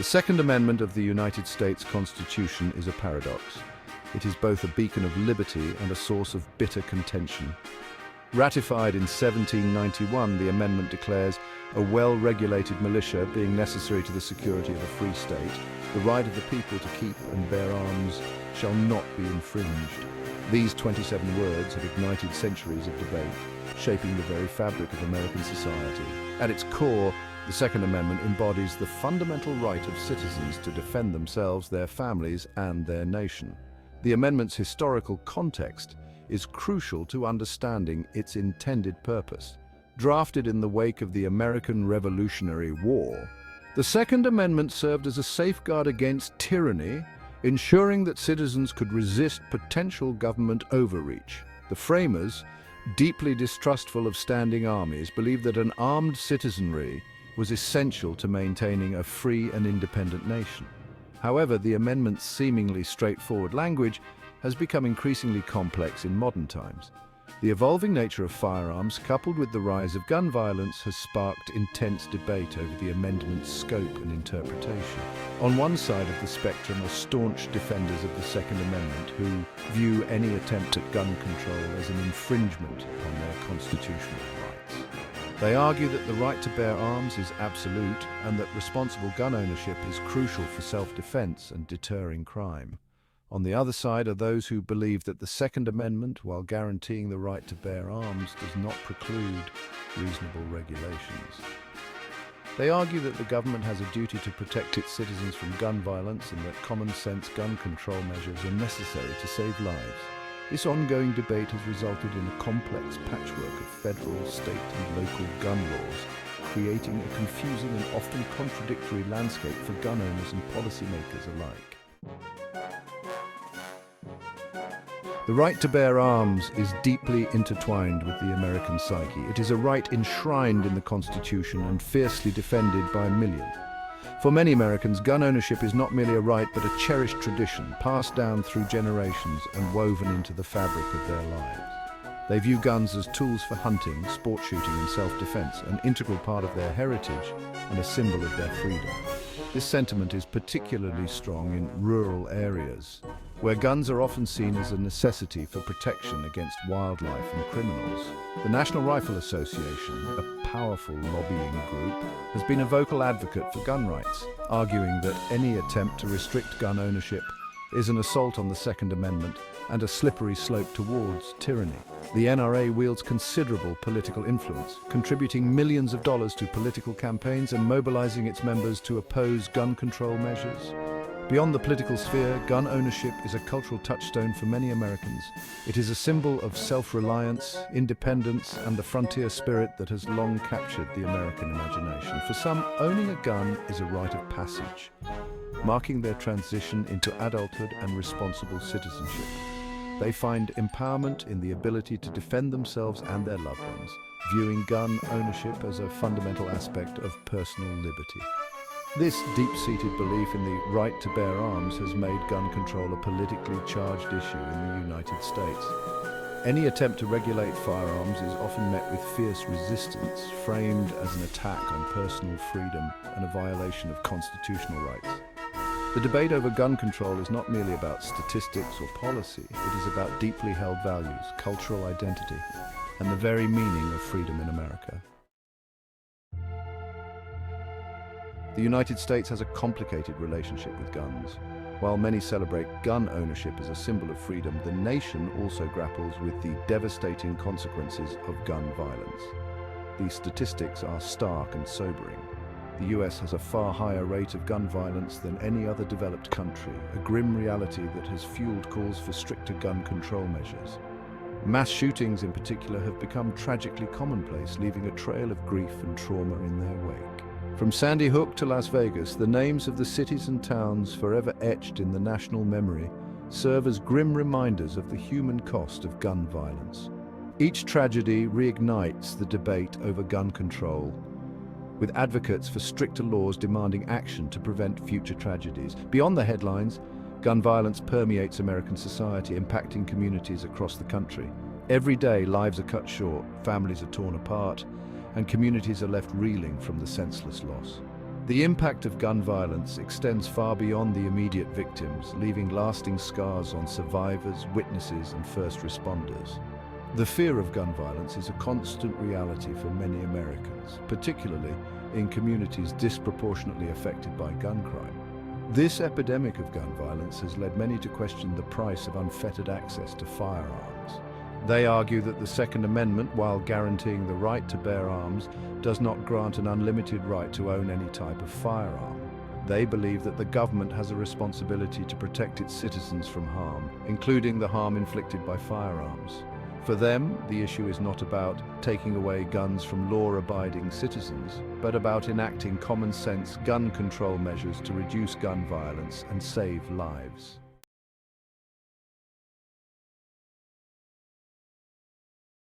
The Second Amendment of the United States Constitution is a paradox. It is both a beacon of liberty and a source of bitter contention. Ratified in 1791, the amendment declares a well-regulated militia being necessary to the security of a free state. The right of the people to keep and bear arms shall not be infringed. These 27 words have ignited centuries of debate, shaping the very fabric of American society. At its core, the Second Amendment embodies the fundamental right of citizens to defend themselves, their families, and their nation. The amendment's historical context is crucial to understanding its intended purpose. Drafted in the wake of the American Revolutionary War, the Second Amendment served as a safeguard against tyranny, ensuring that citizens could resist potential government overreach. The framers, deeply distrustful of standing armies, believed that an armed citizenry was essential to maintaining a free and independent nation. However, the amendment's seemingly straightforward language has become increasingly complex in modern times. The evolving nature of firearms, coupled with the rise of gun violence, has sparked intense debate over the amendment's scope and interpretation. On one side of the spectrum are staunch defenders of the Second Amendment who view any attempt at gun control as an infringement on their constitutional rights. They argue that the right to bear arms is absolute and that responsible gun ownership is crucial for self-defense and deterring crime. On the other side are those who believe that the Second Amendment, while guaranteeing the right to bear arms, does not preclude reasonable regulations. They argue that the government has a duty to protect its citizens from gun violence and that common-sense gun control measures are necessary to save lives. This ongoing debate has resulted in a complex patchwork of federal, state and local gun laws, creating a confusing and often contradictory landscape for gun owners and policymakers alike. The right to bear arms is deeply intertwined with the American psyche. It is a right enshrined in the Constitution and fiercely defended by millions. For many Americans, gun ownership is not merely a right but a cherished tradition, passed down through generations and woven into the fabric of their lives. They view guns as tools for hunting, sport shooting and self-defense, an integral part of their heritage and a symbol of their freedom. This sentiment is particularly strong in rural areas, where guns are often seen as a necessity for protection against wildlife and criminals. The National Rifle Association, a powerful lobbying group, has been a vocal advocate for gun rights, arguing that any attempt to restrict gun ownership is an assault on the Second Amendment and a slippery slope towards tyranny. The NRA wields considerable political influence, contributing millions of dollars to political campaigns and mobilizing its members to oppose gun control measures. Beyond the political sphere, gun ownership is a cultural touchstone for many Americans. It is a symbol of self-reliance, independence, and the frontier spirit that has long captured the American imagination. For some, owning a gun is a rite of passage, marking their transition into adulthood and responsible citizenship. They find empowerment in the ability to defend themselves and their loved ones, viewing gun ownership as a fundamental aspect of personal liberty. This deep-seated belief in the right to bear arms has made gun control a politically charged issue in the United States. Any attempt to regulate firearms is often met with fierce resistance, framed as an attack on personal freedom and a violation of constitutional rights. The debate over gun control is not merely about statistics or policy, it is about deeply held values, cultural identity, and the very meaning of freedom in America. The United States has a complicated relationship with guns. While many celebrate gun ownership as a symbol of freedom, the nation also grapples with the devastating consequences of gun violence. These statistics are stark and sobering. The US has a far higher rate of gun violence than any other developed country, a grim reality that has fueled calls for stricter gun control measures. Mass shootings in particular have become tragically commonplace, leaving a trail of grief and trauma in their wake. From Sandy Hook to Las Vegas, the names of the cities and towns forever etched in the national memory serve as grim reminders of the human cost of gun violence. Each tragedy reignites the debate over gun control, with advocates for stricter laws demanding action to prevent future tragedies. Beyond the headlines, gun violence permeates American society, impacting communities across the country. Every day, lives are cut short, families are torn apart, and communities are left reeling from the senseless loss. The impact of gun violence extends far beyond the immediate victims, leaving lasting scars on survivors, witnesses, and first responders. The fear of gun violence is a constant reality for many Americans, particularly in communities disproportionately affected by gun crime. This epidemic of gun violence has led many to question the price of unfettered access to firearms. They argue that the Second Amendment, while guaranteeing the right to bear arms, does not grant an unlimited right to own any type of firearm. They believe that the government has a responsibility to protect its citizens from harm, including the harm inflicted by firearms. For them, the issue is not about taking away guns from law-abiding citizens, but about enacting common-sense gun control measures to reduce gun violence and save lives.